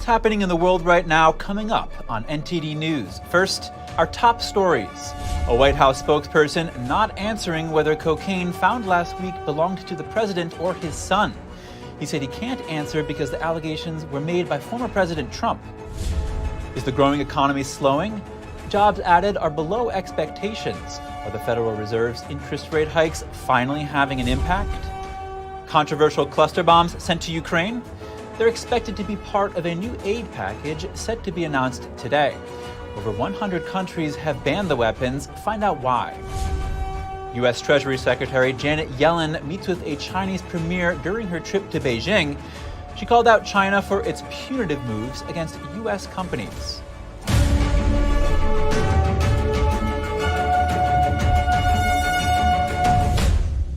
What's happening in the world right now coming up on NTD News. First, our top stories. A White House spokesperson not answering whether cocaine found last week belonged to the president or his son. He said he can't answer because the allegations were made by former President Trump. Is the growing economy slowing? Jobs added are below expectations. Are the Federal Reserve's interest rate hikes finally having an impact? Controversial cluster bombs sent to Ukraine? They're expected to be part of a new aid package set to be announced today. Over 100 countries have banned the weapons. Find out why. U.S. Treasury Secretary Janet Yellen meets with a Chinese premier during her trip to Beijing. She called out China for its punitive moves against U.S. companies.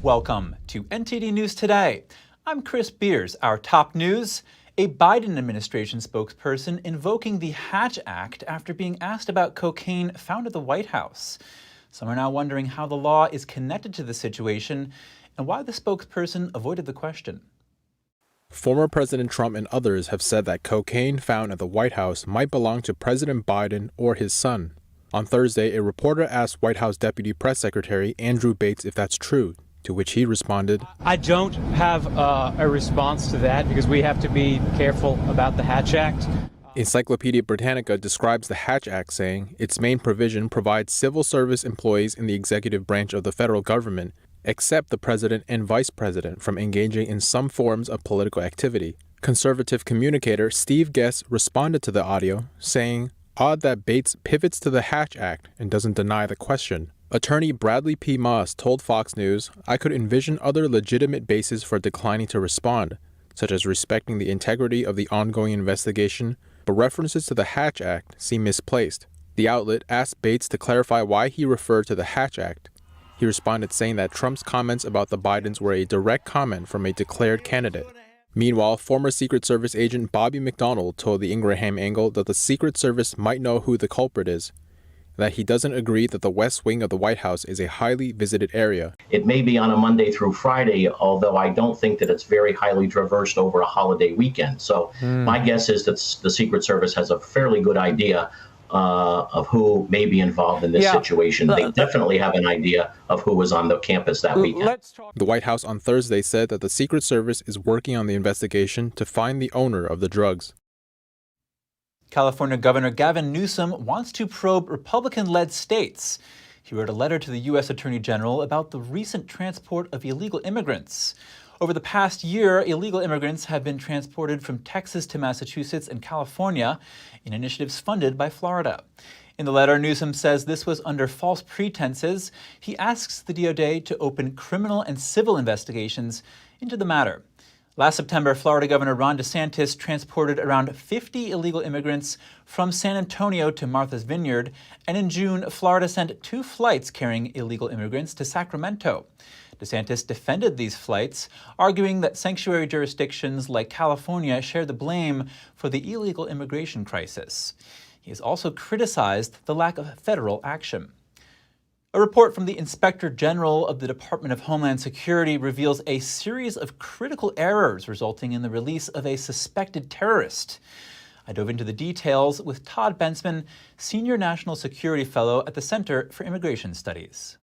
Welcome to NTD News Today. I'm Chris Beers. Our top news: a Biden administration spokesperson invoking the Hatch Act after being asked about cocaine found at the White House. Some are now wondering how the law is connected to the situation and why the spokesperson avoided the question. Former President Trump and others have said that cocaine found at the White House might belong to President Biden or his son. On Thursday, a reporter asked White House Deputy Press Secretary Andrew Bates if that's true, to which he responded, I don't have a response to that because we have to be careful about the Hatch Act. Encyclopedia Britannica describes the Hatch Act, saying its main provision provides civil service employees in the executive branch of the federal government, except the president and vice president, from engaging in some forms of political activity. Conservative communicator Steve Guest responded to the audio, saying, odd that Bates pivots to the Hatch Act and doesn't deny the question. Attorney Bradley P. Moss told Fox News, I could envision other legitimate bases for declining to respond, such as respecting the integrity of the ongoing investigation, but references to the Hatch Act seem misplaced. The outlet asked Bates to clarify why he referred to the Hatch Act. He responded saying that Trump's comments about the Bidens were a direct comment from a declared candidate. Meanwhile, former Secret Service agent Bobby McDonald told the Ingraham Angle that the Secret Service might know who the culprit is, that he doesn't agree that the West Wing of the White House is a highly visited area. It may be on a Monday through Friday, although I don't think that it's very highly traversed over a holiday weekend. So my guess is that the Secret Service has a fairly good idea of who may be involved in this situation. They definitely have an idea of who was on the campus that weekend. The White House on Thursday said that the Secret Service is working on the investigation to find the owner of the drugs. California Governor Gavin Newsom wants to probe Republican-led states. He wrote a letter to the U.S. Attorney General about the recent transport of illegal immigrants. Over the past year, illegal immigrants have been transported from Texas to Massachusetts and California in initiatives funded by Florida. In the letter, Newsom says this was under false pretenses. He asks the DOJ to open criminal and civil investigations into the matter. Last September, Florida Governor Ron DeSantis transported around 50 illegal immigrants from San Antonio to Martha's Vineyard, and in June, Florida sent 2 flights carrying illegal immigrants to Sacramento. DeSantis defended these flights, arguing that sanctuary jurisdictions like California share the blame for the illegal immigration crisis. He has also criticized the lack of federal action. A report from the Inspector General of the Department of Homeland Security reveals a series of critical errors resulting in the release of a suspected terrorist. I dove into the details with Todd Bensman, Senior National Security Fellow at the Center for Immigration Studies.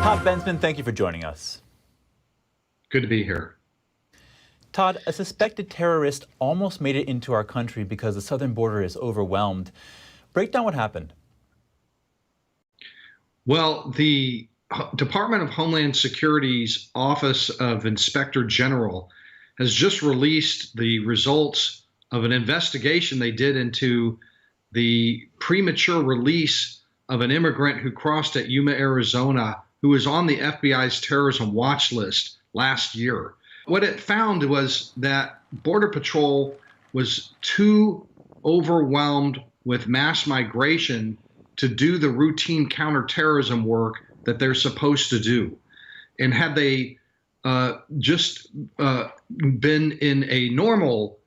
Todd Bensman, thank you for joining us. Good to be here. Todd, a suspected terrorist almost made it into our country because the southern border is overwhelmed. Break down what happened. Well, the Department of Homeland Security's Office of Inspector General has just released the results of an investigation they did into the premature release of an immigrant who crossed at Yuma, Arizona, who was on the FBI's terrorism watch list last year. What it found was that Border Patrol was too overwhelmed with mass migration to do the routine counterterrorism work that they're supposed to do. And had they just been in a normal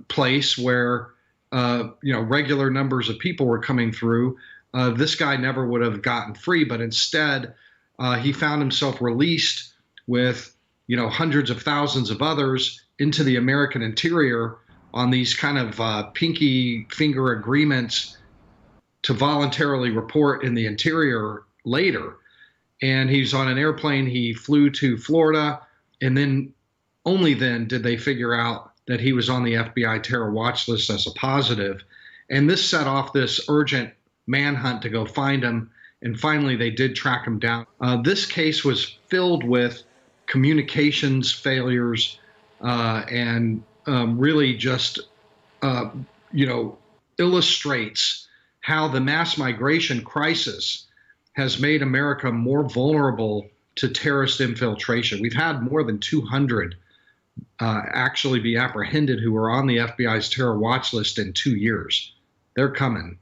place where regular numbers of people were coming through, this guy never would have gotten free. But instead, he found himself released with hundreds of thousands of others into the American interior on these kind of pinky finger agreements to voluntarily report in the interior later. And he's on an airplane. He flew to Florida, and then only then did they figure out that he was on the FBI terror watch list as a positive. And this set off this urgent manhunt to go find him. And finally, they did track him down. This case was filled with communications failures and really just, illustrates how the mass migration crisis has made America more vulnerable to terrorist infiltration. We've had more than 200 actually be apprehended who were on the FBI's terror watch list in 2 years. They're coming.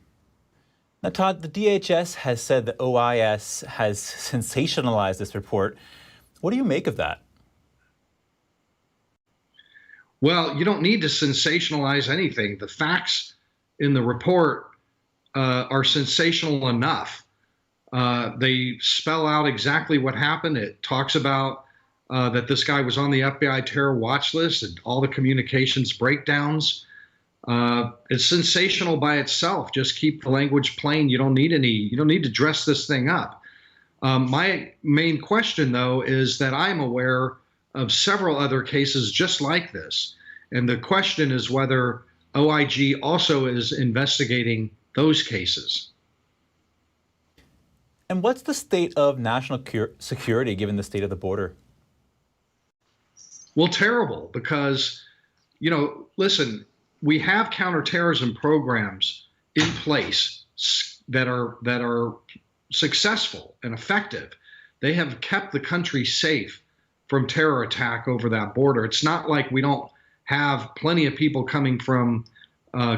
Now, Todd, the DHS has said that OIS has sensationalized this report. What do you make of that? Well, you don't need to sensationalize anything. The facts in the report are sensational enough. They spell out exactly what happened. It talks about that this guy was on the FBI terror watch list and all the communications breakdowns. It's sensational by itself. Just keep the language plain. You don't need to dress this thing up. My main question, though, is that I'm aware of several other cases just like this. And the question is whether OIG also is investigating those cases. And what's the state of national security given the state of the border? Well, terrible, because, listen, we have counterterrorism programs in place that are successful and effective. They have kept the country safe from terror attack over that border. It's not like we don't have plenty of people coming from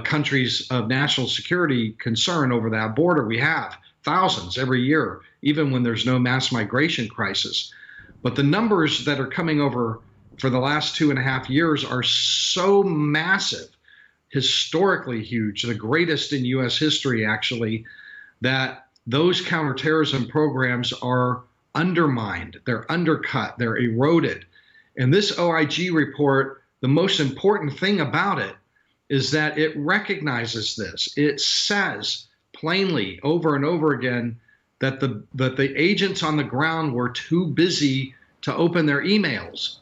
countries of national security concern over that border. We have thousands every year, even when there's no mass migration crisis. But the numbers that are coming over for the last 2.5 years are so massive, historically huge, the greatest in U.S. history, actually, that those counterterrorism programs are undermined, they're undercut, they're eroded. And this OIG report, the most important thing about it is that it recognizes this. It says plainly over and over again that the agents on the ground were too busy to open their emails.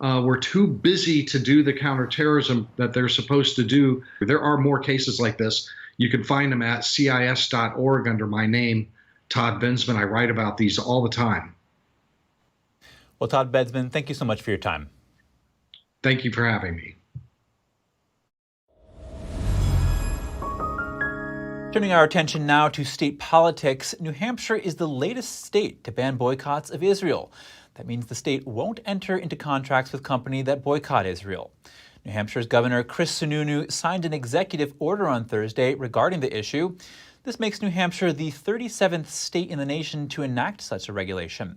Were too busy to do the counterterrorism that they're supposed to do. There are more cases like this. You can find them at CIS.org under my name, Todd Bensman. I write about these all the time. Well, Todd Bensman, thank you so much for your time. Thank you for having me. Turning our attention now to state politics, New Hampshire is the latest state to ban boycotts of Israel. That means the state won't enter into contracts with companies that boycott Israel. New Hampshire's Governor Chris Sununu signed an executive order on Thursday regarding the issue. This makes New Hampshire the 37th state in the nation to enact such a regulation.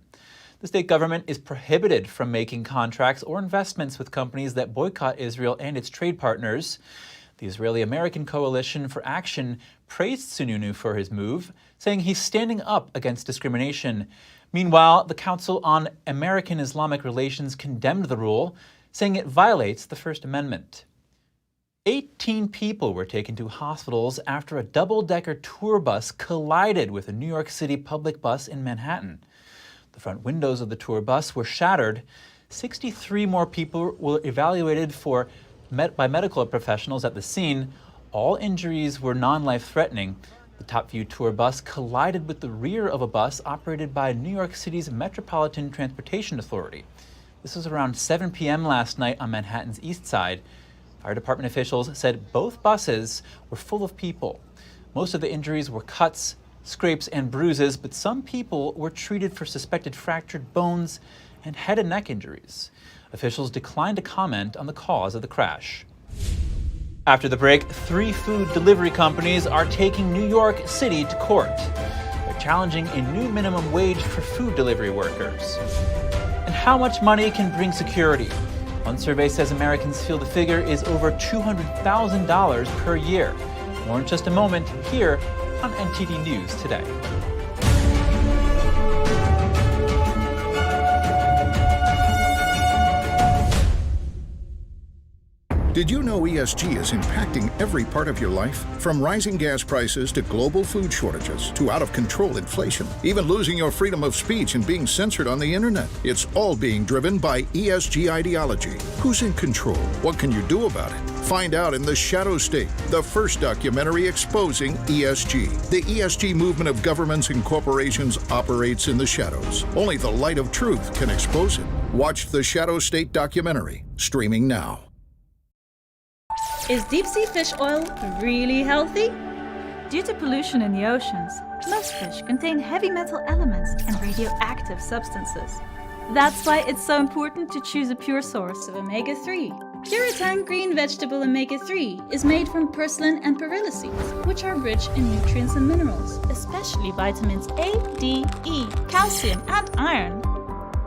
The state government is prohibited from making contracts or investments with companies that boycott Israel and its trade partners. The Israeli-American Coalition for Action praised Sununu for his move, saying he's standing up against discrimination. Meanwhile, the Council on American-Islamic Relations condemned the rule, saying it violates the First Amendment. 18 people were taken to hospitals after a double-decker tour bus collided with a New York City public bus in Manhattan. The front windows of the tour bus were shattered. 63 more people were evaluated by medical professionals at the scene. All injuries were non-life-threatening. The Top View tour bus collided with the rear of a bus operated by New York City's Metropolitan Transportation Authority. This was around 7 p.m. last night on Manhattan's east side. Fire department officials said both buses were full of people. Most of the injuries were cuts, scrapes, and bruises, but some people were treated for suspected fractured bones and head and neck injuries. Officials declined to comment on the cause of the crash. After the break, 3 food delivery companies are taking New York City to court. They're challenging a new minimum wage for food delivery workers. And how much money can bring security? One survey says Americans feel the figure is over $200,000 per year. More in just a moment here on NTD News Today. Did you know ESG is impacting every part of your life? From rising gas prices to global food shortages to out-of-control inflation, even losing your freedom of speech and being censored on the internet. It's all being driven by ESG ideology. Who's in control? What can you do about it? Find out in The Shadow State, the first documentary exposing ESG. The ESG movement of governments and corporations operates in the shadows. Only the light of truth can expose it. Watch The Shadow State documentary, streaming now. Is deep-sea fish oil really healthy? Due to pollution in the oceans, most fish contain heavy metal elements and radioactive substances. That's why it's so important to choose a pure source of omega-3. Puritang green vegetable omega-3 is made from purslane and perilla seeds, which are rich in nutrients and minerals, especially vitamins A, D, E, calcium, and iron.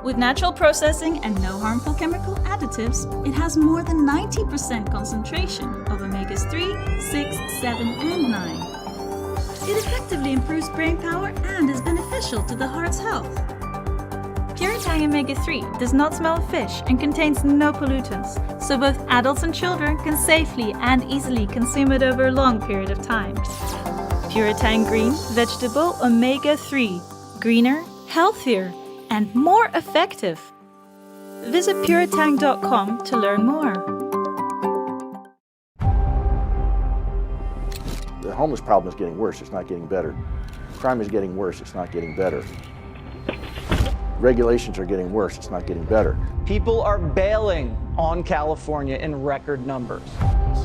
With natural processing and no harmful chemical additives, it has more than 90% concentration of omegas 3, 6, 7, and 9. It effectively improves brain power and is beneficial to the heart's health. Puritang omega-3 does not smell of fish and contains no pollutants, so both adults and children can safely and easily consume it over a long period of time. Puritang green vegetable omega-3, greener, healthier, and more effective. Visit puritang.com to learn more. The homeless problem is getting worse, it's not getting better. Crime is getting worse, it's not getting better. Regulations are getting worse, it's not getting better. People are bailing on California in record numbers.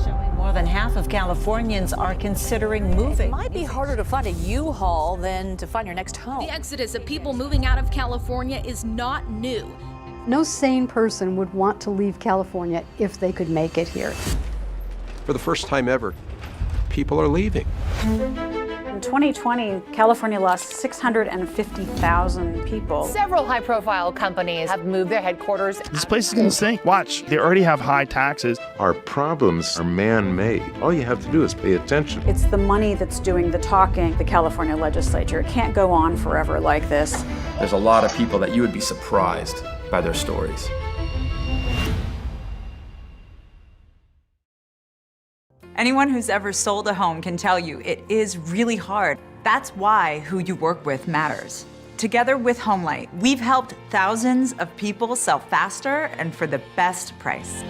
Showing more than half of Californians are considering moving. It might be harder to find a U-Haul than to find your next home. The exodus of people moving out of California is not new. No sane person would want to leave California if they could make it here. For the first time ever, people are leaving. In 2020, California lost 650,000 people. Several high-profile companies have moved their headquarters. This place is going to sink. Watch, they already have high taxes. Our problems are man-made. All you have to do is pay attention. It's the money that's doing the talking, the California legislature. It can't go on forever like this. There's a lot of people that you would be surprised by their stories. Anyone who's ever sold a home can tell you it is really hard. That's why who you work with matters. Together with Homelight, we've helped thousands of people sell faster and for the best price.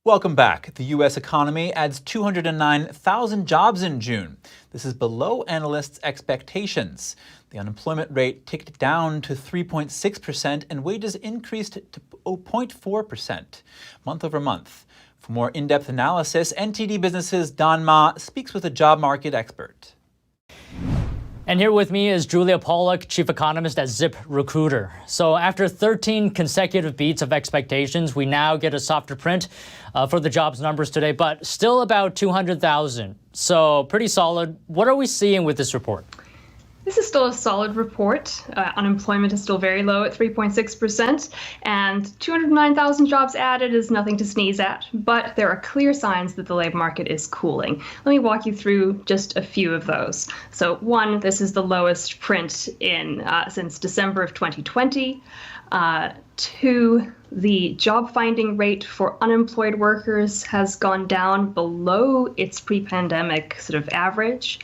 Welcome back. The U.S. economy adds 209,000 jobs in June. This is below analysts' expectations. The unemployment rate ticked down to 3.6% and wages increased to 0.4% month over month. For more in-depth analysis, NTD Business's Don Ma speaks with a job market expert. And here with me is Julia Pollack, chief economist at ZipRecruiter. So after 13 consecutive beats of expectations, we now get a softer print for the jobs numbers today, but still about 200,000. So pretty solid. What are we seeing with this report? This is still a solid report. Unemployment is still very low at 3.6%, and 209,000 jobs added is nothing to sneeze at, but there are clear signs that the labor market is cooling. Let me walk you through just a few of those. So one, this is the lowest print since December of 2020. Two, the job finding rate for unemployed workers has gone down below its pre-pandemic sort of average.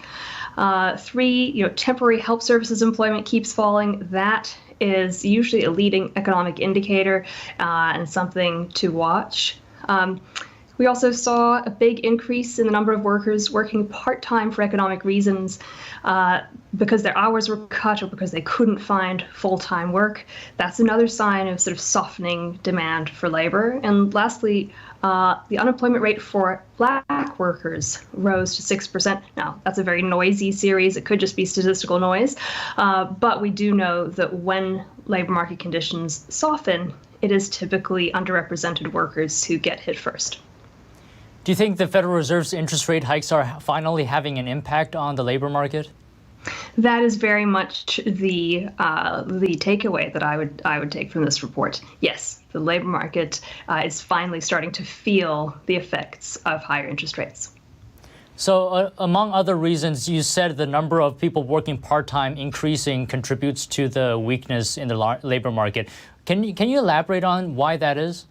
Three, temporary help services employment keeps falling. That is usually a leading economic indicator and something to watch. We also saw a big increase in the number of workers working part-time for economic reasons because their hours were cut or because they couldn't find full-time work. That's another sign of sort of softening demand for labor. And lastly, the unemployment rate for Black workers rose to 6%. Now, that's a very noisy series. It could just be statistical noise. But we do know that when labor market conditions soften, it is typically underrepresented workers who get hit first. Do you think the Federal Reserve's interest rate hikes are finally having an impact on the labor market? That is very much the takeaway that I would take from this report. Yes, the labor market is finally starting to feel the effects of higher interest rates. So among other reasons, you said the number of people working part-time increasing contributes to the weakness in the labor market. Can you elaborate on why that is?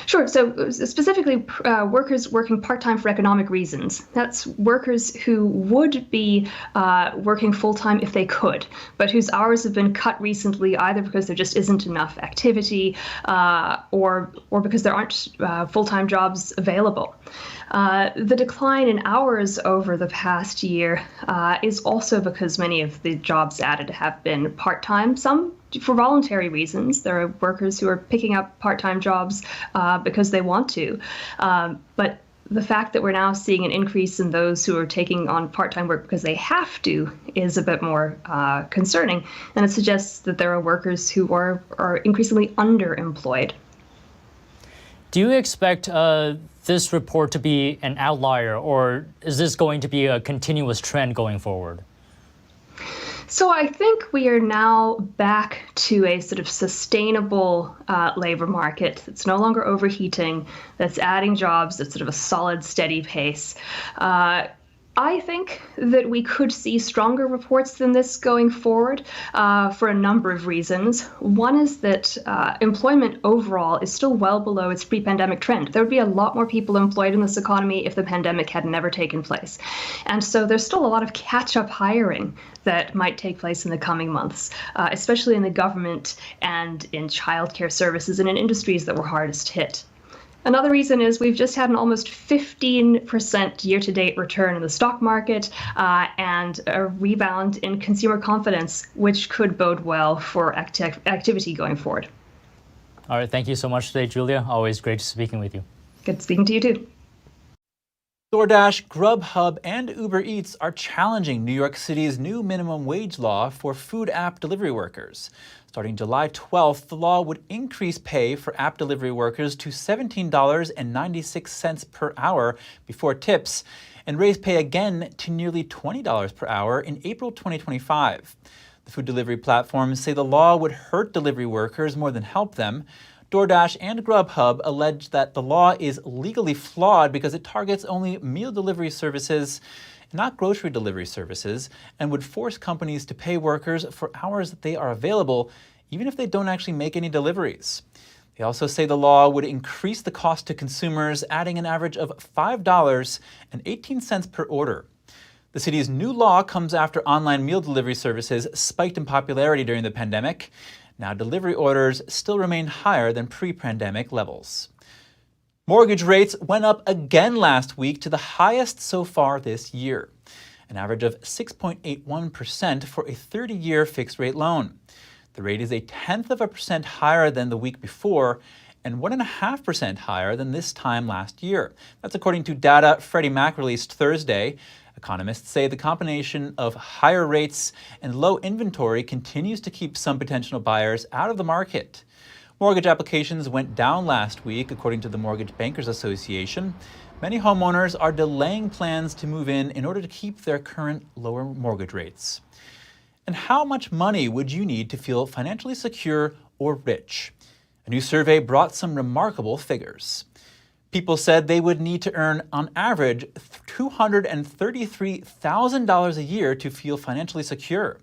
Sure. So specifically, workers working part-time for economic reasons. That's workers who would be working full-time if they could, but whose hours have been cut recently, either because there just isn't enough activity or because there aren't full-time jobs available. The decline in hours over the past year is also because many of the jobs added have been part-time, some for voluntary reasons. There are workers who are picking up part-time jobs because they want to. But the fact that we're now seeing an increase in those who are taking on part-time work because they have to is a bit more concerning. And it suggests that there are workers who are increasingly underemployed. Do you expect this report to be an outlier, or is this going to be a continuous trend going forward? So I think we are now back to a sort of sustainable labor market that's no longer overheating, that's adding jobs, that's sort of a solid, steady pace. I think that we could see stronger reports than this going forward for a number of reasons. One is that employment overall is still well below its pre-pandemic trend. There would be a lot more people employed in this economy if the pandemic had never taken place. And so there's still a lot of catch-up hiring that might take place in the coming months, especially in the government and in childcare services and in industries that were hardest hit. Another reason is we've just had an almost 15% year-to-date return in the stock market and a rebound in consumer confidence, which could bode well for activity going forward. All right, thank you so much today, Julia. Always great speaking with you. Good speaking to you too. DoorDash, Grubhub, and Uber Eats are challenging New York City's new minimum wage law for food app delivery workers. Starting July 12th, the law would increase pay for app delivery workers to $17.96 per hour before tips, and raise pay again to nearly $20 per hour in April 2025. The food delivery platforms say the law would hurt delivery workers more than help them. DoorDash and Grubhub allege that the law is legally flawed because it targets only meal delivery services, not grocery delivery services, and would force companies to pay workers for hours that they are available, even if they don't actually make any deliveries. They also say the law would increase the cost to consumers, adding an average of $5.18 per order. The city's new law comes after online meal delivery services spiked in popularity during the pandemic. Now, delivery orders still remain higher than pre-pandemic levels. Mortgage rates went up again last week to the highest so far this year, an average of 6.81% for a 30-year fixed-rate loan. The rate is 0.1% higher than the week before and 1.5% higher than this time last year. That's according to data Freddie Mac released Thursday. Economists say the combination of higher rates and low inventory continues to keep some potential buyers out of the market. Mortgage applications went down last week, according to the Mortgage Bankers Association. Many homeowners are delaying plans to move in order to keep their current lower mortgage rates. And how much money would you need to feel financially secure or rich? A new survey brought some remarkable figures. People said they would need to earn, on average, $233,000 a year to feel financially secure.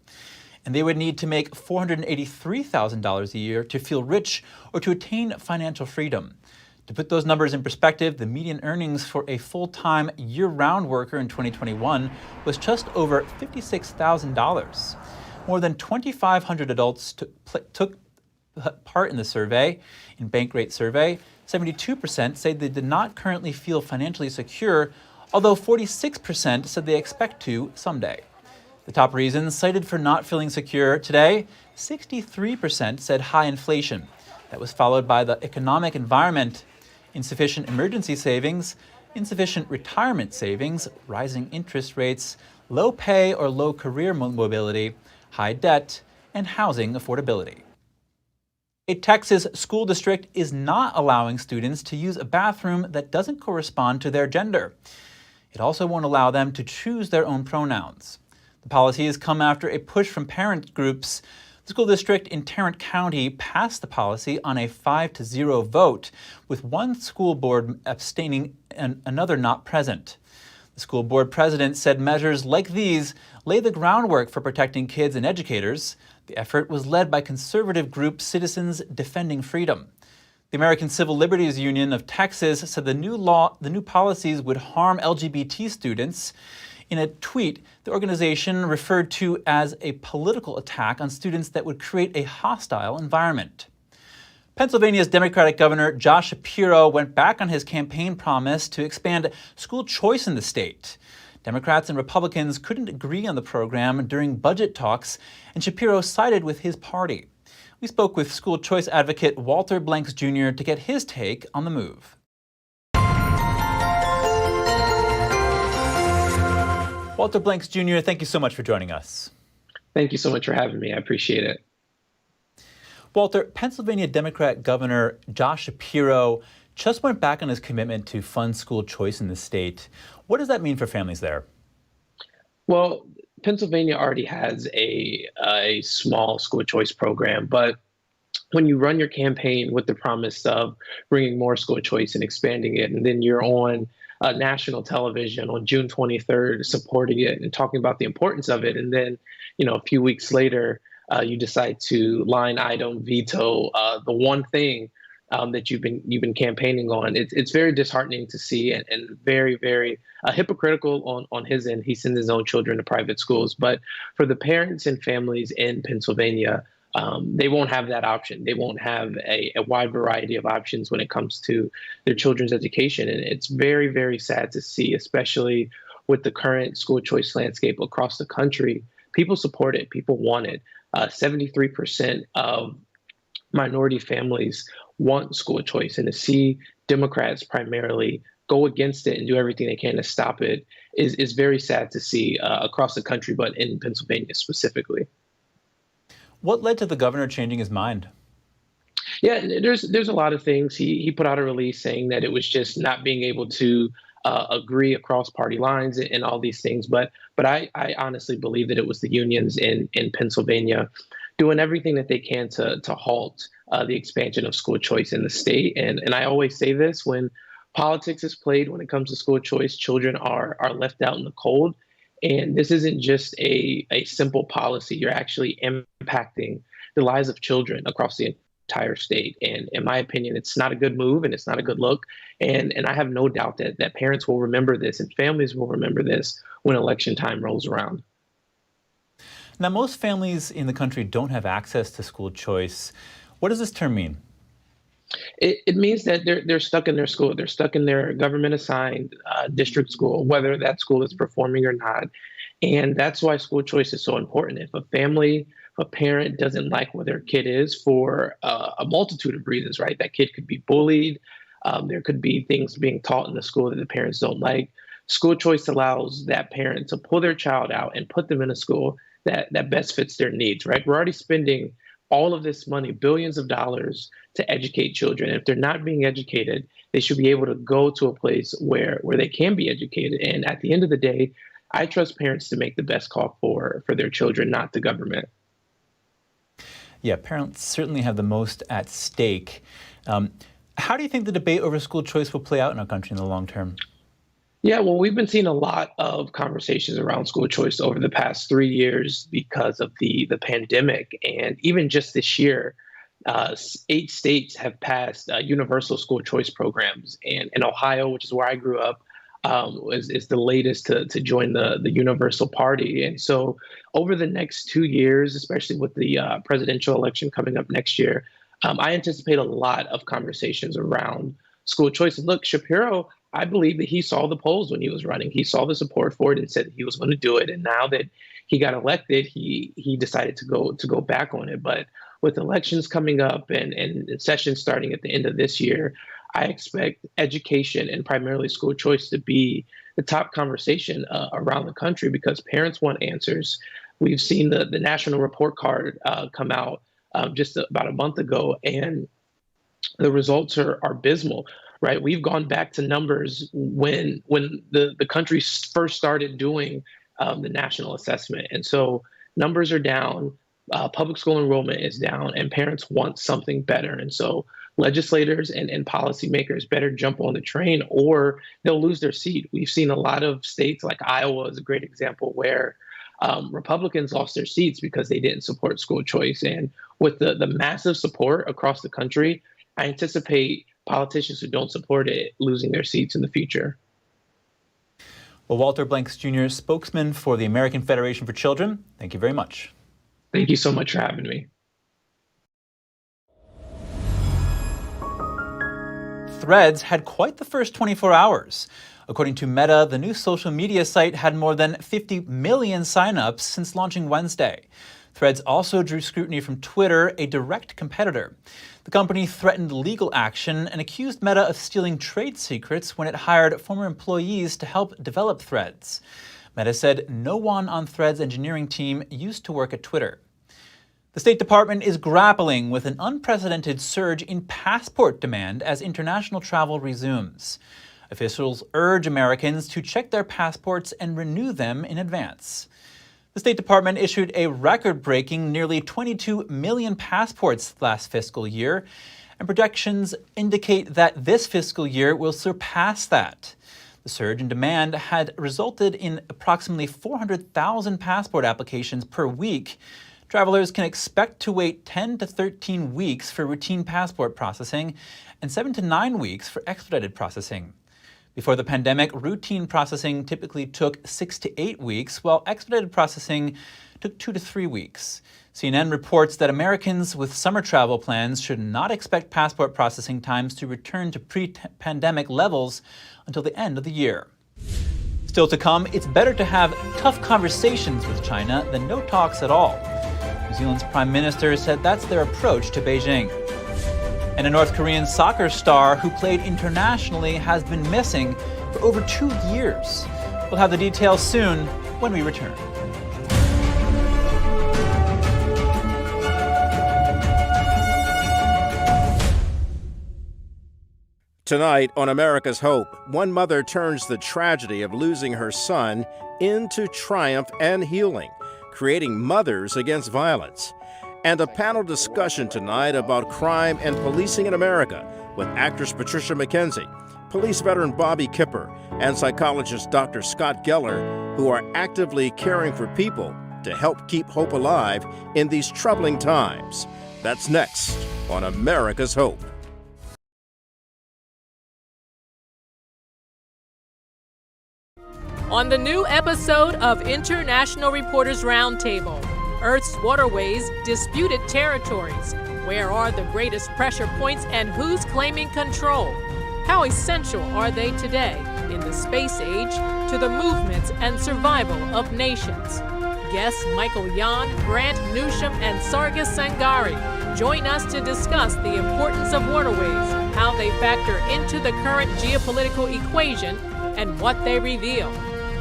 And they would need to make $483,000 a year to feel rich or to attain financial freedom. To put those numbers in perspective, the median earnings for a full-time, year-round worker in 2021 was just over $56,000. More than 2,500 adults took part in the survey. In Bankrate survey, 72% say they did not currently feel financially secure, although 46% said they expect to someday. The top reasons cited for not feeling secure today, 63% said high inflation. That was followed by the economic environment, insufficient emergency savings, insufficient retirement savings, rising interest rates, low pay or low career mobility, high debt, and housing affordability. A Texas school district is not allowing students to use a bathroom that doesn't correspond to their gender. It also won't allow them to choose their own pronouns. The policy has come after a push from parent groups. The school district in Tarrant County passed the policy on a 5-0 vote, with one school board abstaining and another not present. The school board president said measures like these lay the groundwork for protecting kids and educators. The effort was led by conservative group Citizens Defending Freedom. The American Civil Liberties Union of Texas said the new policies would harm LGBT students. In a tweet, the organization referred to as a political attack on students that would create a hostile environment. Pennsylvania's Democratic Governor Josh Shapiro went back on his campaign promise to expand school choice in the state. Democrats and Republicans couldn't agree on the program during budget talks, and Shapiro sided with his party. We spoke with school choice advocate Walter Blanks Jr. to get his take on the move. Walter Blanks Jr., thank you so much for joining us. Thank you so much for having me. I appreciate it. Walter, Pennsylvania Democrat Governor Josh Shapiro just went back on his commitment to fund school choice in the state. What does that mean for families there? Well, Pennsylvania already has a small school choice program, but when you run your campaign with the promise of bringing more school choice and expanding it, and then you're on national television on June 23rd supporting it and talking about the importance of it, and then, a few weeks later, you decide to line item veto the one thing that you've been campaigning on. It's very disheartening to see and very, very hypocritical on his end. He sends his own children to private schools, but for the parents and families in Pennsylvania, they won't have that option. They won't have a wide variety of options when it comes to their children's education. And it's very, very sad to see, especially with the current school choice landscape across the country. People support it. People want it. 73% of minority families want school choice, and to see Democrats primarily go against it and do everything they can to stop it is very sad to see across the country, but in Pennsylvania specifically. What led to the governor changing his mind? Yeah, there's a lot of things. He put out a release saying that it was just not being able to agree across party lines and all these things. But I honestly believe that it was the unions in Pennsylvania doing everything that they can to halt the expansion of school choice in the state. And I always say this, when politics is played when it comes to school choice, children are left out in the cold. And this isn't just a simple policy. You're actually impacting the lives of children across the entire state. And in my opinion, it's not a good move and it's not a good look. And I have no doubt that parents will remember this and families will remember this when election time rolls around. Now, most families in the country don't have access to school choice. What does this term mean? It means that they're stuck in their school. They're stuck in their government-assigned district school, whether that school is performing or not. And that's why school choice is so important. If a parent doesn't like where their kid is for a multitude of reasons, right? That kid could be bullied. There could be things being taught in the school that the parents don't like. School choice allows that parent to pull their child out and put them in a school that best fits their needs, right? We're already spending all of this money, billions of dollars, to educate children. If they're not being educated, they should be able to go to a place where they can be educated. And at the end of the day, I trust parents to make the best call for their children, not the government. Yeah, parents certainly have the most at stake. How do you think the debate over school choice will play out in our country in the long term? Yeah, well, we've been seeing a lot of conversations around school choice over the past 3 years because of the pandemic. And even just this year, 8 states have passed universal school choice programs. And Ohio, which is where I grew up, is the latest to join the Universal Party. And so over the next 2 years, especially with the presidential election coming up next year, I anticipate a lot of conversations around school choice. And look, Shapiro, I believe that he saw the polls when he was running. He saw the support for it and said he was going to do it. And now that he got elected, he decided to go back on it. But with elections coming up and sessions starting at the end of this year, I expect education and primarily school choice to be the top conversation around the country because parents want answers. We've seen the national report card come out just about a month ago, and the results are abysmal. Right, we've gone back to numbers when the country first started doing the national assessment. And so numbers are down, public school enrollment is down, and parents want something better. And so legislators and policymakers better jump on the train or they'll lose their seat. We've seen a lot of states, like Iowa is a great example, where Republicans lost their seats because they didn't support school choice. And with the massive support across the country, I anticipate politicians who don't support it losing their seats in the future. Well, Walter Blanks Jr., spokesman for the American Federation for Children, thank you very much. Thank you so much for having me. Threads had quite the first 24 hours. According to Meta, the new social media site had more than 50 million signups since launching Wednesday. Threads also drew scrutiny from Twitter, a direct competitor. The company threatened legal action and accused Meta of stealing trade secrets when it hired former employees to help develop Threads. Meta said no one on Threads' engineering team used to work at Twitter. The State Department is grappling with an unprecedented surge in passport demand as international travel resumes. Officials urge Americans to check their passports and renew them in advance. The State Department issued a record-breaking nearly 22 million passports last fiscal year, and projections indicate that this fiscal year will surpass that. The surge in demand had resulted in approximately 400,000 passport applications per week. Travelers can expect to wait 10 to 13 weeks for routine passport processing and 7 to 9 weeks for expedited processing. Before the pandemic, routine processing typically took 6 to 8 weeks, while expedited processing took 2 to 3 weeks. CNN reports that Americans with summer travel plans should not expect passport processing times to return to pre-pandemic levels until the end of the year. Still to come, it's better to have tough conversations with China than no talks at all. New Zealand's Prime Minister said that's their approach to Beijing. And a North Korean soccer star who played internationally has been missing for over 2 years. We'll have the details soon when we return. Tonight on America's Hope, one mother turns the tragedy of losing her son into triumph and healing, creating Mothers Against Violence. And a panel discussion tonight about crime and policing in America with actress Patricia McKenzie, police veteran Bobby Kipper, and psychologist Dr. Scott Geller, who are actively caring for people to help keep hope alive in these troubling times. That's next on America's Hope. On the new episode of International Reporters Roundtable, Earth's waterways, disputed territories. Where are the greatest pressure points and who's claiming control? How essential are they today in the space age to the movements and survival of nations? Guests Michael Yan, Grant Newsom, and Sargis Sangari join us to discuss the importance of waterways, how they factor into the current geopolitical equation, and what they reveal.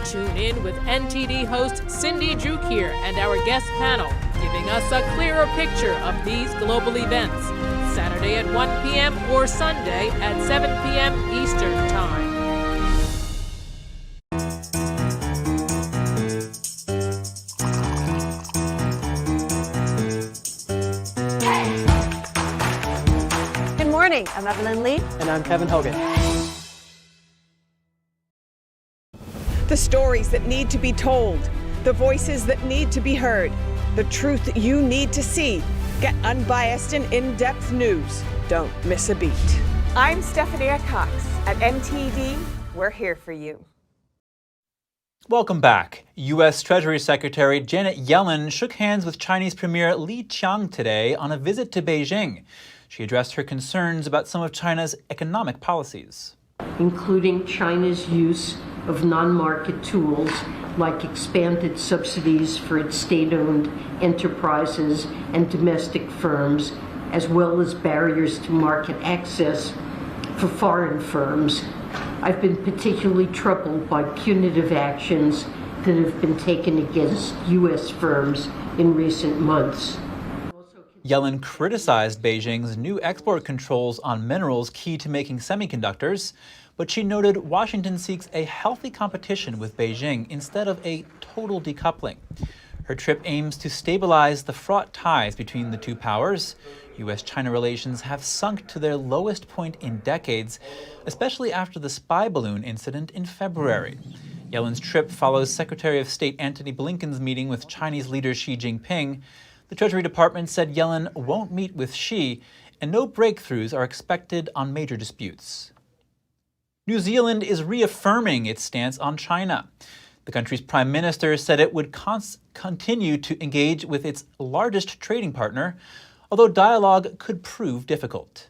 Tune in with NTD host Cindy Drukir and our guest panel, giving us a clearer picture of these global events. Saturday at 1 p.m. or Sunday at 7 p.m. Eastern Time. Good morning. I'm Evelyn Lee. And I'm Kevin Hogan. The stories that need to be told, the voices that need to be heard, the truth that you need to see. Get unbiased and in-depth news. Don't miss a beat. I'm Stephanie Cox. At NTD, we're here for you. Welcome back. U.S. Treasury Secretary Janet Yellen shook hands with Chinese Premier Li Qiang today on a visit to Beijing. She addressed her concerns about some of China's economic policies, including China's use of non-market tools like expanded subsidies for its state-owned enterprises and domestic firms, as well as barriers to market access for foreign firms. I've been particularly troubled by punitive actions that have been taken against U.S. firms in recent months. Yellen criticized Beijing's new export controls on minerals key to making semiconductors, but she noted Washington seeks a healthy competition with Beijing instead of a total decoupling. Her trip aims to stabilize the fraught ties between the two powers. U.S.-China relations have sunk to their lowest point in decades, especially after the spy balloon incident in February. Yellen's trip follows Secretary of State Antony Blinken's meeting with Chinese leader Xi Jinping. The Treasury Department said Yellen won't meet with Xi, and no breakthroughs are expected on major disputes. New Zealand is reaffirming its stance on China. The country's prime minister said it would continue to engage with its largest trading partner, although dialogue could prove difficult.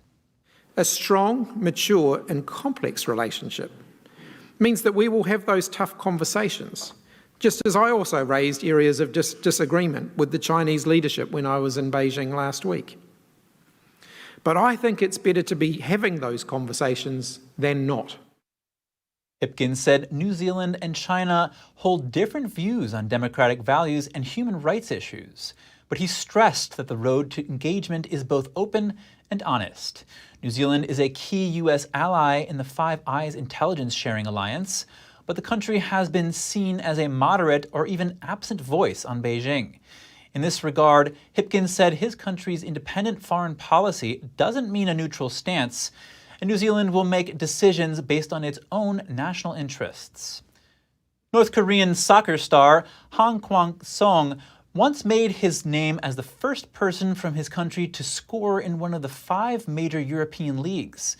A strong, mature, and complex relationship means that we will have those tough conversations, just as I also raised areas of disagreement with the Chinese leadership when I was in Beijing last week. But I think it's better to be having those conversations than not. Hipkins said New Zealand and China hold different views on democratic values and human rights issues, but he stressed that the road to engagement is both open and honest. New Zealand is a key U.S. ally in the Five Eyes intelligence sharing alliance, but the country has been seen as a moderate or even absent voice on Beijing. In this regard, Hipkins said his country's independent foreign policy doesn't mean a neutral stance, and New Zealand will make decisions based on its own national interests. North Korean soccer star Han Kwang-song once made his name as the first person from his country to score in one of the 5 major European leagues.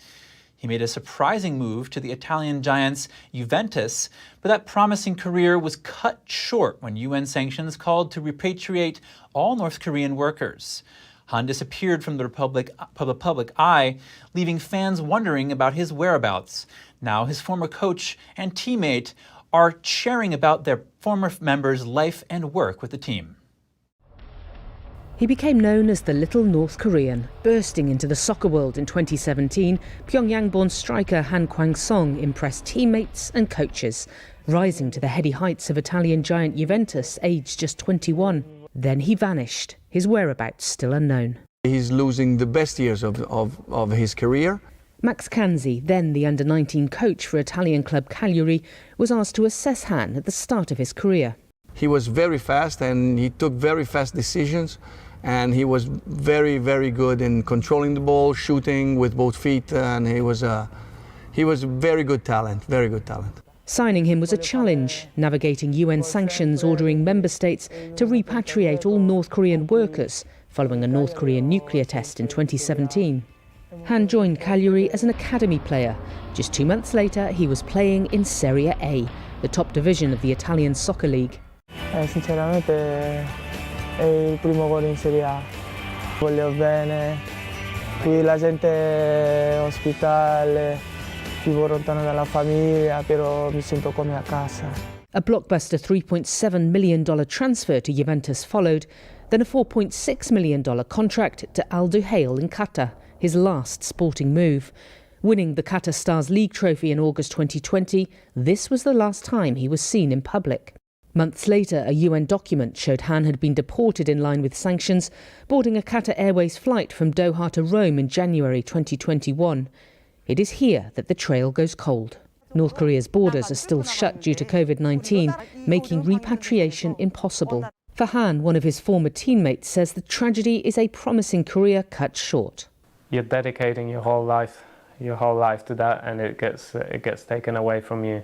He made a surprising move to the Italian giants Juventus, but that promising career was cut short when UN sanctions called to repatriate all North Korean workers. Han disappeared from the public eye, leaving fans wondering about his whereabouts. Now his former coach and teammate are sharing about their former member's life and work with the team. He became known as the Little North Korean. Bursting into the soccer world in 2017, Pyongyang-born striker Han Kwang-song impressed teammates and coaches, rising to the heady heights of Italian giant Juventus, aged just 21. Then he vanished, his whereabouts still unknown. He's losing the best years of his career. Max Canzi, then the under-19 coach for Italian club Cagliari, was asked to assess Han at the start of his career. He was very fast and he took very fast decisions, and he was very, very good in controlling the ball, shooting with both feet, and he was a very good talent, very good talent. Signing him was a challenge, navigating UN sanctions ordering member states to repatriate all North Korean workers following a North Korean nuclear test in 2017. Han joined Cagliari as an academy player. Just 2 months later, he was playing in Serie A, the top division of the Italian soccer league. Sinceramente è il primo gol in Serie A. Voglio bene. Qui la gente è ospitale, vivo lontano dalla famiglia, però mi sento come a casa. A blockbuster $3.7 million transfer to Juventus followed, then a $4.6 million contract to Al Duhail in Qatar, his last sporting move. Winning the Qatar Stars League trophy in August 2020, this was the last time he was seen in public. Months later, a UN document showed Han had been deported in line with sanctions, boarding a Qatar Airways flight from Doha to Rome in January 2021. It is here that the trail goes cold. North Korea's borders are still shut due to COVID-19, making repatriation impossible. For Han, one of his former teammates says the tragedy is a promising career cut short. You're dedicating your whole life to that, and it gets taken away from you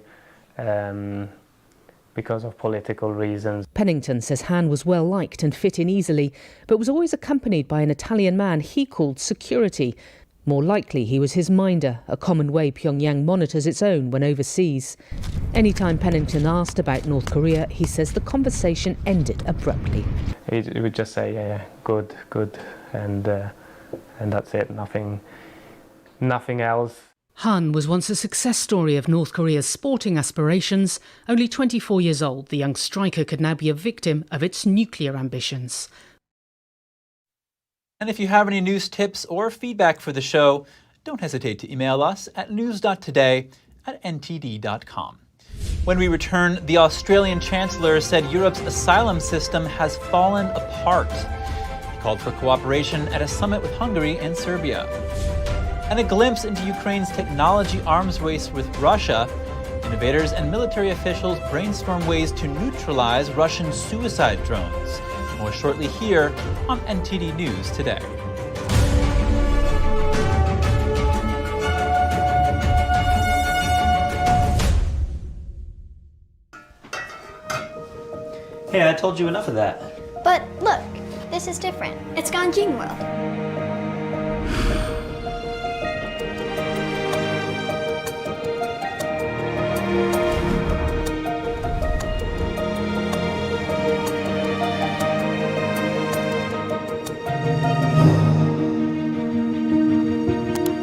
because of political reasons. Pennington says Han was well liked and fit in easily, but was always accompanied by an Italian man he called security. More likely he was his minder, a common way Pyongyang monitors its own when overseas. Anytime Pennington asked about North Korea, he says the conversation ended abruptly. He would just say, yeah, good, and that's it, nothing else. Han was once a success story of North Korea's sporting aspirations. Only 24 years old, the young striker could now be a victim of its nuclear ambitions. And if you have any news tips or feedback for the show, don't hesitate to email us at news.today@ntd.com. When we return, the Australian Chancellor said Europe's asylum system has fallen apart. He called for cooperation at a summit with Hungary and Serbia. And a glimpse into Ukraine's technology arms race with Russia. Innovators and military officials brainstorm ways to neutralize Russian suicide drones. More shortly here on NTD News Today. Hey, I told you enough of that. But look, this is different. It's Ganjin World.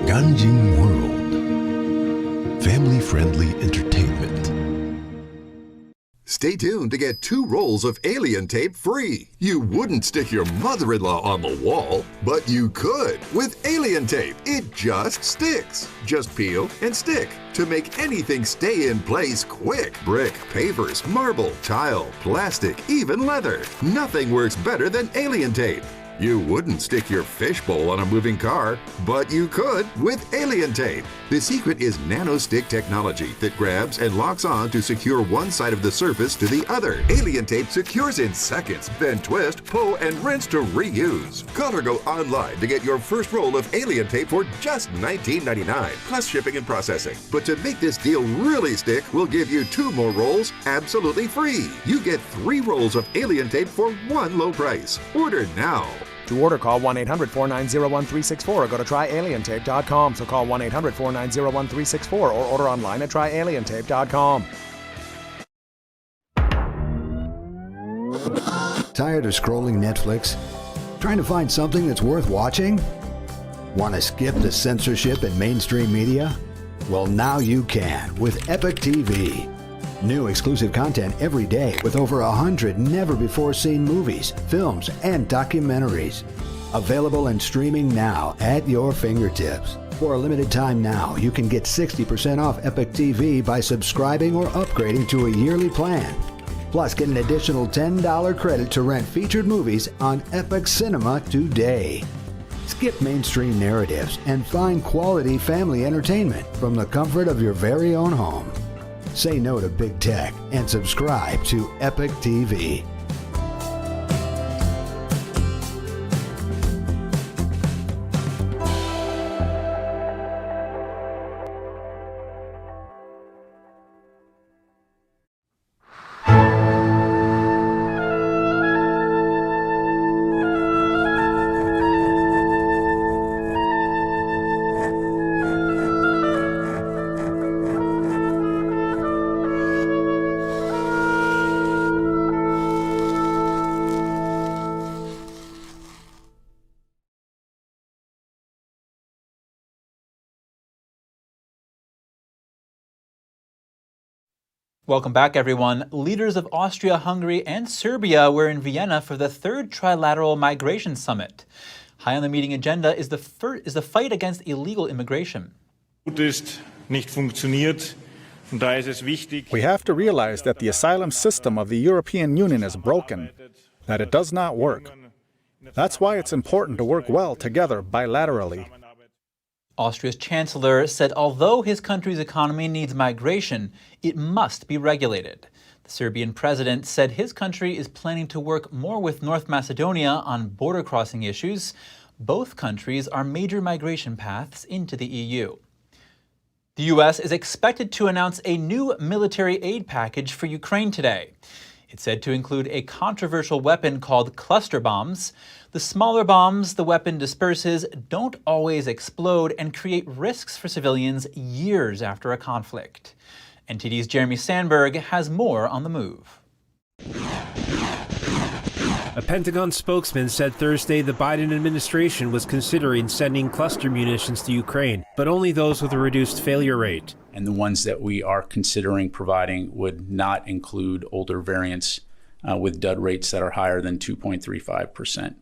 Ganjin World. Family-friendly entertainment. Stay tuned to get 2 rolls of alien tape free. You wouldn't stick your mother-in-law on the wall, but you could with alien tape. It just sticks. Just peel and stick to make anything stay in place quick. Brick, pavers, marble, tile, plastic, even leather. Nothing works better than alien tape. You wouldn't stick your fishbowl on a moving car, but you could with alien tape. The secret is nano-stick technology that grabs and locks on to secure one side of the surface to the other. Alien tape secures in seconds, then twist, pull, and rinse to reuse. Call or go online to get your first roll of alien tape for just $19.99, plus shipping and processing. But to make this deal really stick, we'll give you 2 more rolls absolutely free. You get 3 rolls of alien tape for one low price. Order now. To order, call 1-800-490-1364 or go to tryalientape.com. So call 1-800-490-1364 or order online at tryalientape.com. Tired of scrolling Netflix? Trying to find something that's worth watching? Want to skip the censorship in mainstream media? Well, now you can with Epic TV. New exclusive content every day with over 100 never-before-seen movies, films, and documentaries. Available and streaming now at your fingertips. For a limited time now, you can get 60% off Epic TV by subscribing or upgrading to a yearly plan. Plus, get an additional $10 credit to rent featured movies on Epic Cinema today. Skip mainstream narratives and find quality family entertainment from the comfort of your very own home. Say no to big tech and subscribe to Epic TV. Welcome back, everyone. Leaders of Austria, Hungary, and Serbia were in Vienna for the 3rd Trilateral Migration Summit. High on the meeting agenda is the fight against illegal immigration. We have to realize that the asylum system of the European Union is broken, that it does not work. That's why it's important to work well together bilaterally. Austria's chancellor said although his country's economy needs migration, it must be regulated. The Serbian president said his country is planning to work more with North Macedonia on border crossing issues. Both countries are major migration paths into the EU. The U.S. is expected to announce a new military aid package for Ukraine today. It's said to include a controversial weapon called cluster bombs. The smaller bombs the weapon disperses don't always explode and create risks for civilians years after a conflict. NTD's Jeremy Sandberg has more on the move. A Pentagon spokesman said Thursday the Biden administration was considering sending cluster munitions to Ukraine, but only those with a reduced failure rate. And the ones that we are considering providing would not include older variants with dud rates that are higher than 2.35%.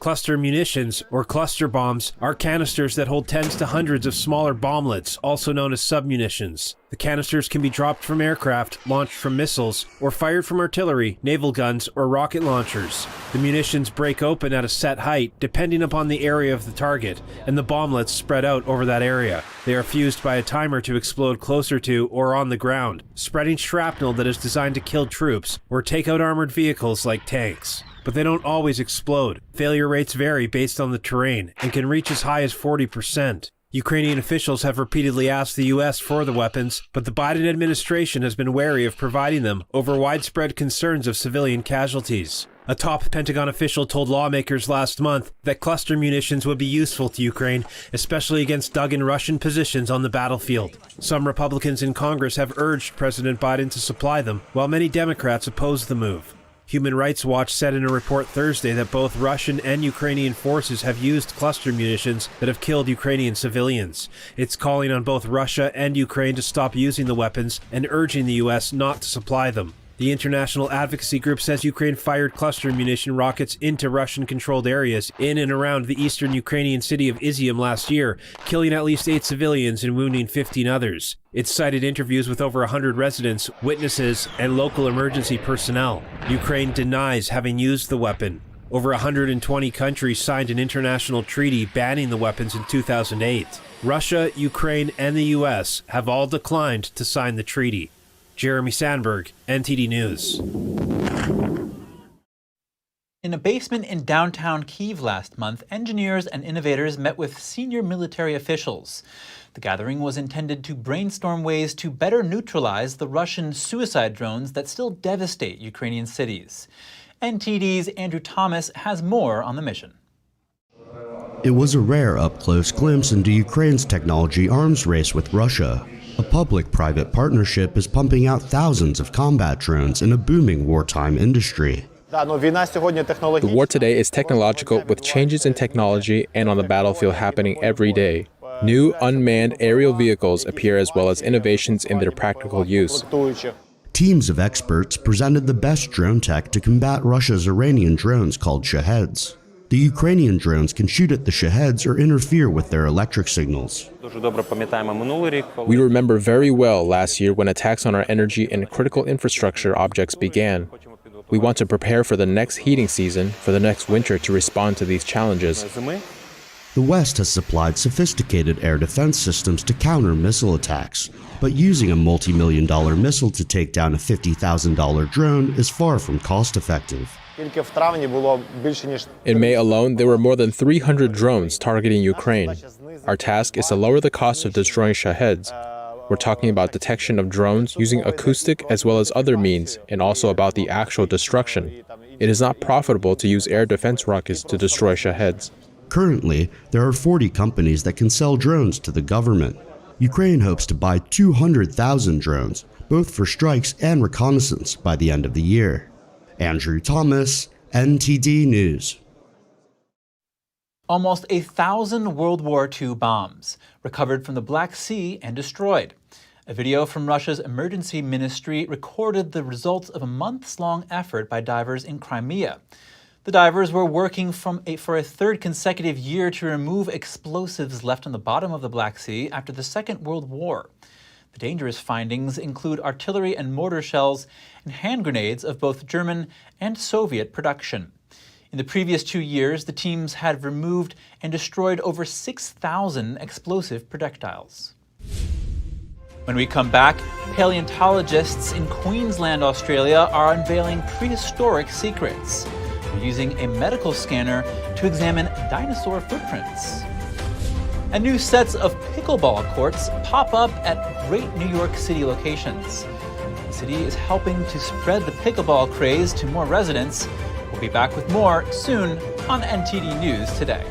Cluster munitions, or cluster bombs, are canisters that hold tens to hundreds of smaller bomblets, also known as submunitions. The canisters can be dropped from aircraft, launched from missiles, or fired from artillery, naval guns, or rocket launchers. The munitions break open at a set height, depending upon the area of the target, and the bomblets spread out over that area. They are fused by a timer to explode closer to or on the ground, spreading shrapnel that is designed to kill troops or take out armored vehicles like tanks. But they don't always explode. Failure rates vary based on the terrain and can reach as high as 40%. Ukrainian officials have repeatedly asked the U.S. for the weapons, but the Biden administration has been wary of providing them over widespread concerns of civilian casualties. A top Pentagon official told lawmakers last month that cluster munitions would be useful to Ukraine, especially against dug-in Russian positions on the battlefield. Some Republicans in Congress have urged President Biden to supply them, while many Democrats oppose the move. Human Rights Watch said in a report Thursday that both Russian and Ukrainian forces have used cluster munitions that have killed Ukrainian civilians. It's calling on both Russia and Ukraine to stop using the weapons and urging the U.S. not to supply them. The international advocacy group says Ukraine fired cluster munition rockets into Russian-controlled areas in and around the eastern Ukrainian city of Izium last year, killing at least 8 civilians and wounding 15 others. It cited interviews with over 100 residents, witnesses, and local emergency personnel. Ukraine denies having used the weapon. Over 120 countries signed an international treaty banning the weapons in 2008. Russia, Ukraine, and the U.S. have all declined to sign the treaty. Jeremy Sandberg, NTD News. In a basement in downtown Kyiv last month, engineers and innovators met with senior military officials. The gathering was intended to brainstorm ways to better neutralize the Russian suicide drones that still devastate Ukrainian cities. NTD's Andrew Thomas has more on the mission. It was a rare up-close glimpse into Ukraine's technology arms race with Russia. A public-private partnership is pumping out thousands of combat drones in a booming wartime industry. The war today is technological, with changes in technology and on the battlefield happening every day. New unmanned aerial vehicles appear, as well as innovations in their practical use. Teams of experts presented the best drone tech to combat Russia's Iranian drones called Shaheds. The Ukrainian drones can shoot at the Shaheds or interfere with their electric signals. We remember very well last year when attacks on our energy and critical infrastructure objects began. We want to prepare for the next heating season, for the next winter, to respond to these challenges. The West has supplied sophisticated air defense systems to counter missile attacks, but using a multi-million-dollar missile to take down a $50,000 drone is far from cost-effective. In May alone, there were more than 300 drones targeting Ukraine. Our task is to lower the cost of destroying Shaheds. We're talking about detection of drones using acoustic as well as other means, and also about the actual destruction. It is not profitable to use air defense rockets to destroy Shaheds. Currently, there are 40 companies that can sell drones to the government. Ukraine hopes to buy 200,000 drones, both for strikes and reconnaissance, by the end of the year. Andrew Thomas, NTD News. Almost 1,000 World War II bombs recovered from the Black Sea and destroyed. A video from Russia's emergency ministry recorded the results of a months-long effort by divers in Crimea. The divers were working for a third consecutive year to remove explosives left on the bottom of the Black Sea after the Second World War. The dangerous findings include artillery and mortar shells and hand grenades of both German and Soviet production. In the previous 2 years, the teams had removed and destroyed over 6,000 explosive projectiles. When we come back, paleontologists in Queensland, Australia are unveiling prehistoric secrets. They're using a medical scanner to examine dinosaur footprints. And new sets of pickleball courts pop up at great New York City locations. The city is helping to spread the pickleball craze to more residents. We'll be back with more soon on NTD News Today.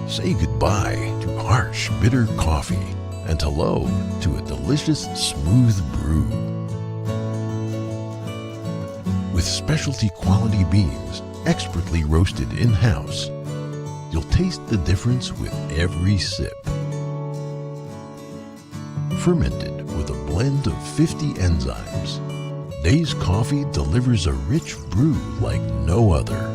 Say goodbye to harsh, bitter coffee and hello to a delicious, smooth brew. With specialty quality beans, expertly roasted in-house, you'll taste the difference with every sip. Fermented with with a blend of 50 enzymes. Days Coffee delivers a rich brew like no other.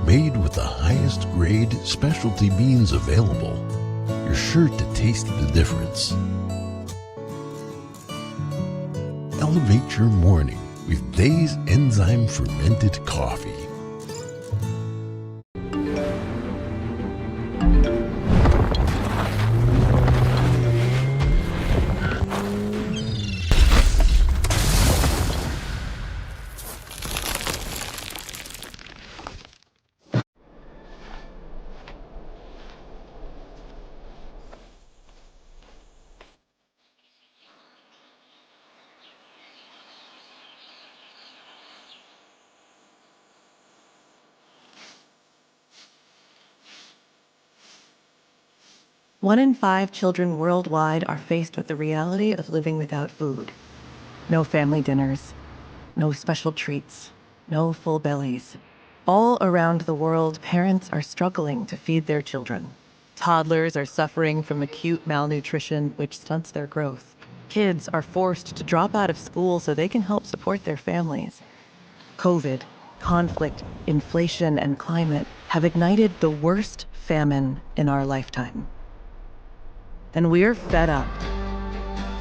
Made with the highest grade specialty beans available, you're sure to taste the difference. Elevate your morning with Days Enzyme Fermented Coffee. One in 5 children worldwide are faced with the reality of living without food. No family dinners, no special treats, no full bellies. All around the world, parents are struggling to feed their children. Toddlers are suffering from acute malnutrition, which stunts their growth. Kids are forced to drop out of school so they can help support their families. COVID, conflict, inflation, and climate have ignited the worst famine in our lifetime. And we're fed up.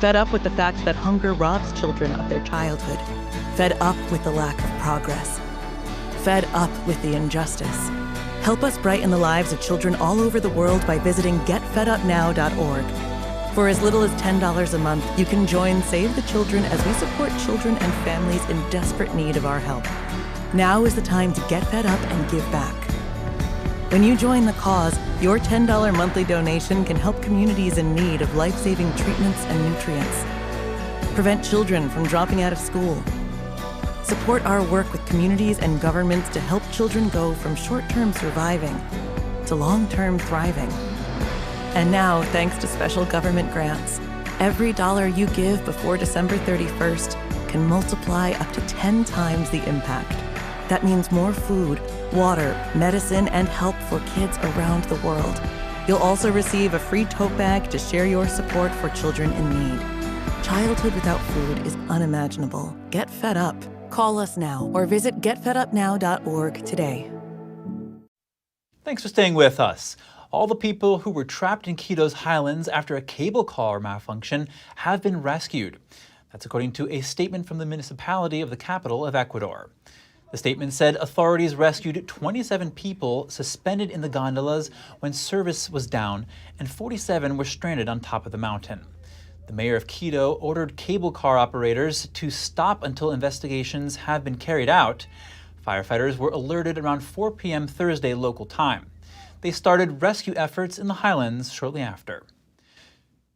Fed up with the fact that hunger robs children of their childhood. Fed up with the lack of progress. Fed up with the injustice. Help us brighten the lives of children all over the world by visiting getfedupnow.org. For as little as $10 a month, you can join Save the Children as we support children and families in desperate need of our help. Now is the time to get fed up and give back. When you join the cause, your $10 monthly donation can help communities in need of life-saving treatments and nutrients. Prevent children from dropping out of school. Support our work with communities and governments to help children go from short-term surviving to long-term thriving. And now, thanks to special government grants, every dollar you give before December 31st can multiply up to 10 times the impact. That means more food, water, medicine, and help for kids around the world. You'll also receive a free tote bag to share your support for children in need. Childhood without food is unimaginable. Get fed up. Call us now or visit getfedupnow.org today. Thanks for staying with us. All the people who were trapped in Quito's highlands after a cable car malfunction have been rescued. That's according to a statement from the municipality of the capital of Ecuador. The statement said authorities rescued 27 people suspended in the gondolas when service was down, and 47 were stranded on top of the mountain. The mayor of Quito ordered cable car operators to stop until investigations have been carried out. Firefighters were alerted around 4 p.m. Thursday local time. They started rescue efforts in the highlands shortly after.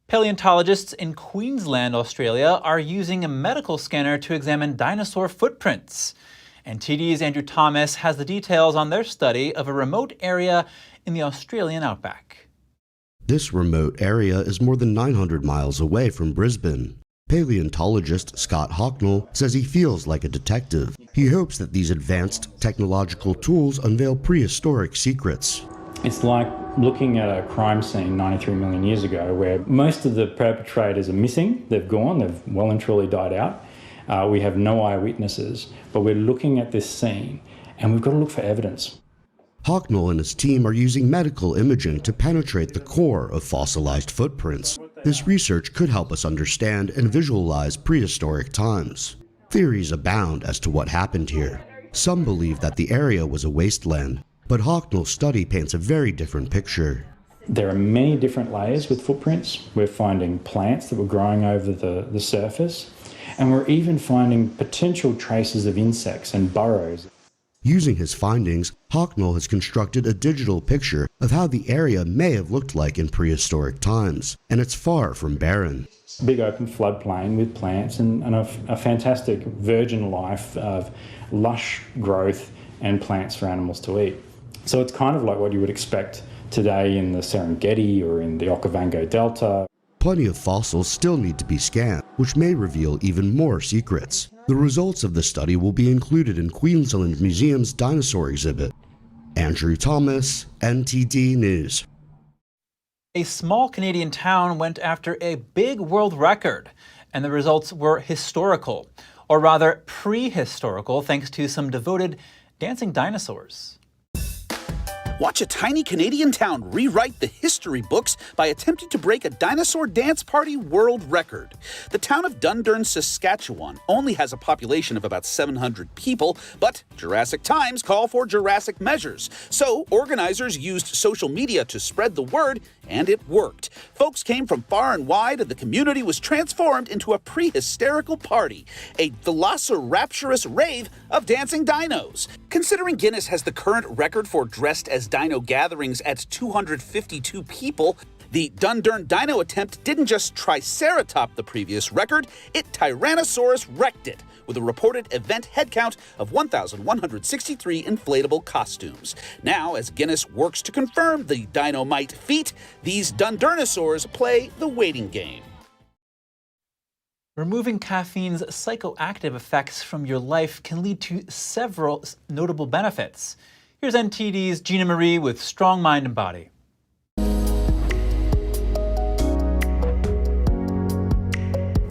Paleontologists in Queensland, Australia, are using a medical scanner to examine dinosaur footprints. NTD's Andrew Thomas has the details on their study of a remote area in the Australian outback. This remote area is more than 900 miles away from Brisbane. Paleontologist Scott Hocknell says he feels like a detective. He hopes that these advanced technological tools unveil prehistoric secrets. It's like looking at a crime scene 93 million years ago where most of the perpetrators are missing. They've gone, they've well and truly died out. We have no eyewitnesses, but we're looking at this scene and we've got to look for evidence. Hocknell and his team are using medical imaging to penetrate the core of fossilized footprints. This research could help us understand and visualize prehistoric times. Theories abound as to what happened here. Some believe that the area was a wasteland, but Hocknell's study paints a very different picture. There are many different layers with footprints. We're finding plants that were growing over the surface, and we're even finding potential traces of insects and burrows. Using his findings, Hocknell has constructed a digital picture of how the area may have looked like in prehistoric times, and it's far from barren. Big open floodplain with plants and a fantastic virgin life of lush growth and plants for animals to eat. So it's kind of like what you would expect today in the Serengeti or in the Okavango Delta. Plenty of fossils still need to be scanned, which may reveal even more secrets. The results of the study will be included in Queensland Museum's dinosaur exhibit. Andrew Thomas, NTD News. A small Canadian town went after a big world record, and the results were historical, or rather prehistorical, thanks to some devoted dancing dinosaurs. Watch a tiny Canadian town rewrite the history books by attempting to break a dinosaur dance party world record. The town of Dundurn, Saskatchewan only has a population of about 700 people, but Jurassic times call for Jurassic measures. So organizers used social media to spread the word, and it worked. Folks came from far and wide, and the community was transformed into a pre-hysterical party, a velocirapturous rave of dancing dinos. Considering Guinness has the current record for dressed as dino gatherings at 252 people, the Dundurn Dino attempt didn't just triceratop the previous record, it Tyrannosaurus wrecked it, with a reported event headcount of 1,163 inflatable costumes. Now, as Guinness works to confirm the Dynamite feat, these Dundurnosaurs play the waiting game. Removing caffeine's psychoactive effects from your life can lead to several notable benefits. Here's NTD's Gina Marie with Strong Mind and Body.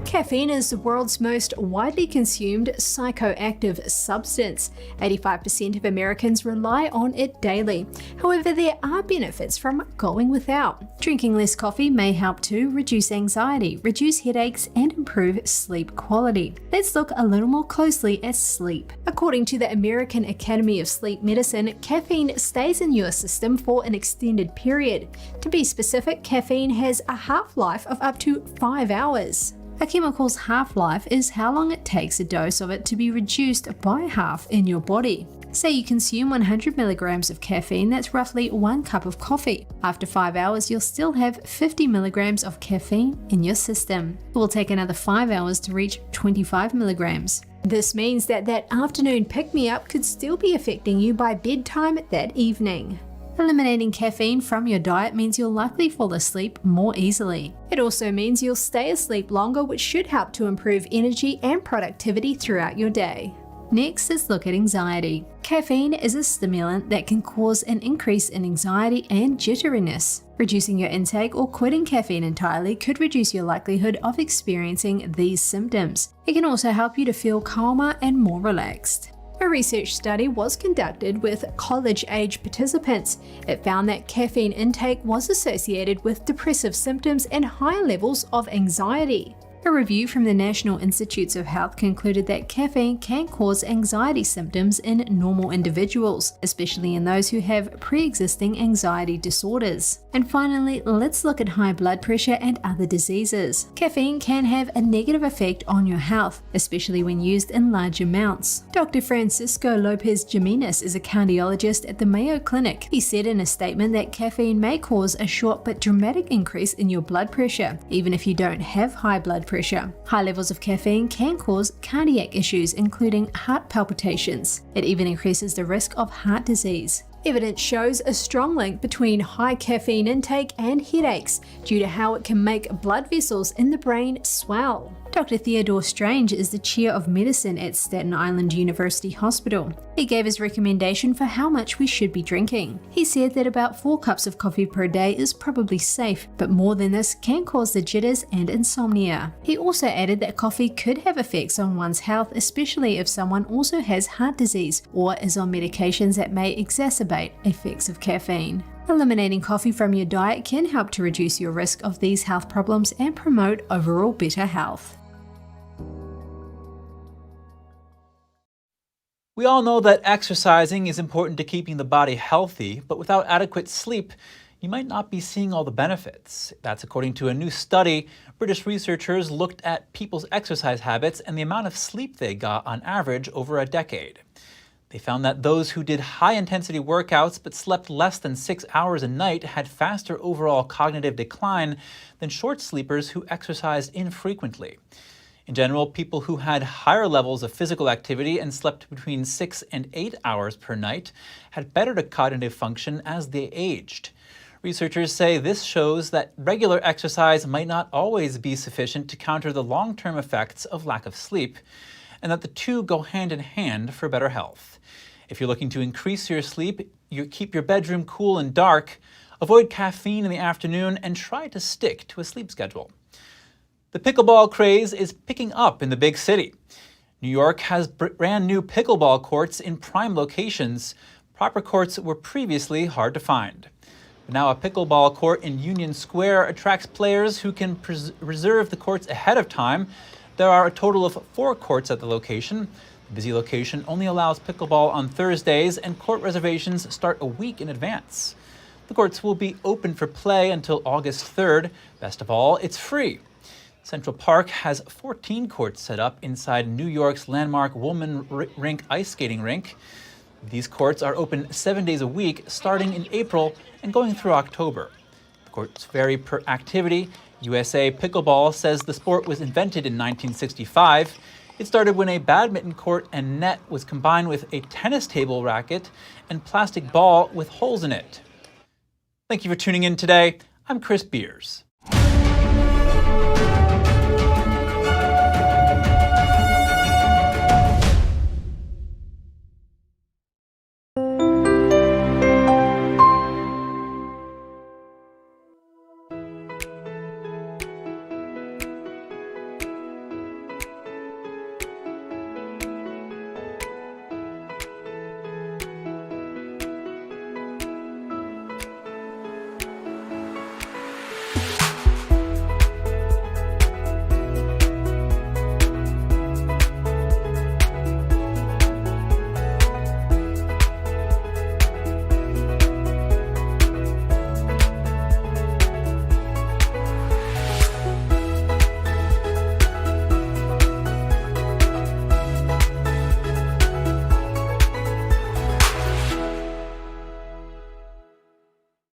Caffeine is the world's most widely consumed psychoactive substance. 85% of Americans rely on it daily. However, there are benefits from going without. Drinking less coffee may help to reduce anxiety, reduce headaches, and improve sleep quality. Let's look a little more closely at sleep. According to the American Academy of Sleep Medicine, caffeine stays in your system for an extended period. To be specific, caffeine has a half-life of up to 5 hours. A chemical's half-life is how long it takes a dose of it to be reduced by half in your body. Say you consume 100 milligrams of caffeine, that's roughly 1 cup of coffee. After 5 hours, you'll still have 50 milligrams of caffeine in your system. It will take another 5 hours to reach 25 milligrams. This means that afternoon pick-me-up could still be affecting you by bedtime that evening. Eliminating caffeine from your diet means you'll likely fall asleep more easily. It also means you'll stay asleep longer, which should help to improve energy and productivity throughout your day. Next, let's look at anxiety. Caffeine is a stimulant that can cause an increase in anxiety and jitteriness. Reducing your intake or quitting caffeine entirely could reduce your likelihood of experiencing these symptoms. It can also help you to feel calmer and more relaxed. A research study was conducted with college-age participants. It found that caffeine intake was associated with depressive symptoms and high levels of anxiety. A review from the National Institutes of Health concluded that caffeine can cause anxiety symptoms in normal individuals, especially in those who have pre-existing anxiety disorders. And finally, let's look at high blood pressure and other diseases. Caffeine can have a negative effect on your health, especially when used in large amounts. Dr. Francisco Lopez Jimenez is a cardiologist at the Mayo Clinic. He said in a statement that caffeine may cause a short but dramatic increase in your blood pressure, even if you don't have high blood pressure. High levels of caffeine can cause cardiac issues, including heart palpitations. It even increases the risk of heart disease. Evidence shows a strong link between high caffeine intake and headaches due to how it can make blood vessels in the brain swell. Dr. Theodore Strange is the chair of medicine at Staten Island University Hospital. He gave his recommendation for how much we should be drinking. He said that about 4 cups of coffee per day is probably safe, but more than this can cause the jitters and insomnia. He also added that coffee could have effects on one's health, especially if someone also has heart disease or is on medications that may exacerbate effects of caffeine. Eliminating coffee from your diet can help to reduce your risk of these health problems and promote overall better health. We all know that exercising is important to keeping the body healthy, but without adequate sleep, you might not be seeing all the benefits. That's according to a new study. British researchers looked at people's exercise habits and the amount of sleep they got on average over a decade. They found that those who did high-intensity workouts but slept less than 6 hours a night had faster overall cognitive decline than short sleepers who exercised infrequently. In general, people who had higher levels of physical activity and slept between 6 and 8 hours per night had better cognitive function as they aged. Researchers say this shows that regular exercise might not always be sufficient to counter the long-term effects of lack of sleep, and that the two go hand in hand for better health. If you're looking to increase your sleep, keep your bedroom cool and dark, Avoid caffeine in the afternoon and try to stick to a sleep schedule. The pickleball craze is picking up in the big city. New York has brand new pickleball courts in prime locations. Proper courts were previously hard to find. But now a pickleball court in Union Square attracts players who can reserve the courts ahead of time. There are a total of 4 courts at the location. The busy location only allows pickleball on Thursdays, and court reservations start a week in advance. The courts will be open for play until August 3rd. Best of all, it's free. Central Park has 14 courts set up inside New York's landmark Woolman Rink ice skating rink. These courts are open 7 days a week, starting in April and going through October. The courts vary per activity. USA Pickleball says the sport was invented in 1965. It started when a badminton court and net was combined with a tennis table racket and plastic ball with holes in it. Thank you for tuning in today. I'm Chris Beers.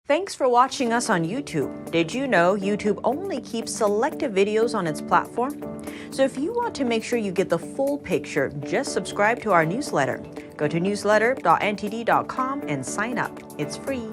Thanks for watching us on YouTube. Did you know YouTube only keeps selective videos on its platform? So if you want to make sure you get the full picture, just subscribe to our newsletter. Go to newsletter.ntd.com and sign up. It's free.